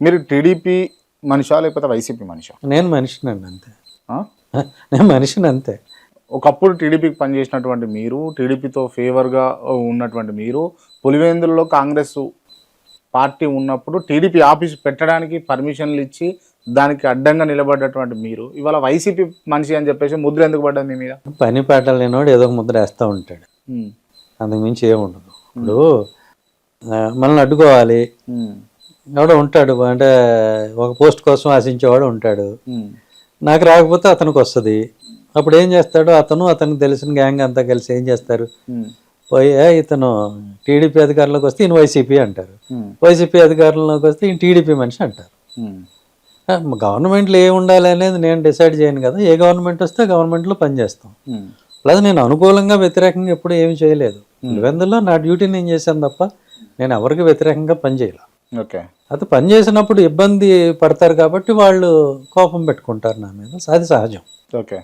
మీరు టీడీపీ మనిషా లేకపోతే వైసీపీ మనిషా? నేను మనిషినండి అంతే. ఆ? నేను మనిషిని అంతే. ఒకప్పుడు టీడీపీకి పనిచేసినటువంటి మీరు, టీడీపీతో ఫేవర్గా ఉన్నటువంటి మీరు, పులివెందులలో కాంగ్రెస్ పార్టీ ఉన్నప్పుడు టీడీపీ ఆఫీస్ పెట్టడానికి పర్మిషన్లు ఇచ్చి దానికి అడ్డంగా నిలబడ్డటువంటి మీరు ఇవాళ వైసీపీ మనిషి అని చెప్పేసి ముద్ర ఎందుకు పడ్డది మీ మీద? పని పాట లేనివాడు ఏదో ఒక ముద్ర వేస్తూ ఉంటాడు, ఉమ్, అంతకు మించి ఏముండదు. ఇప్పుడు మనల్ని అడ్డుకోవాలి, ఎవడో ఉంటాడు, అంటే ఒక పోస్ట్ కోసం ఆశించేవాడు ఉంటాడు. ఉమ్, నాకు రాకపోతే అతనికి వస్తుంది. అప్పుడు ఏం చేస్తాడు, అతనికి తెలిసిన గ్యాంగ్ అంతా కలిసి ఏం చేస్తారు, ఉమ్, పోయి ఇతను టీడీపీ అధికారంలోకి వస్తే ఈయన వైసీపీ అంటారు, ఉమ్, వైసీపీ అధికారంలోకి వస్తే ఈయన టీడీపీ మనిషి అంటారు. ఉమ్, గవర్నమెంట్లో ఏ ఉండాలి అనేది నేను డిసైడ్ చేయను కదా. ఏ గవర్నమెంట్ వస్తే గవర్నమెంట్లో పనిచేస్తాం. ఉమ్, లేదా నేను అనుకూలంగా వ్యతిరేకంగా ఎప్పుడు ఏమి చేయలేదు. పులివెందుల్లో నా డ్యూటీ నేను చేశాను తప్ప నేను ఎవరికి వ్యతిరేకంగా పనిచేయాలి. ఓకే. అది పని చేసినప్పుడు ఇబ్బంది పడతారు కాబట్టి వాళ్ళు కోపం పెట్టుకుంటారు నా మీద, అది సహజం. ఓకే.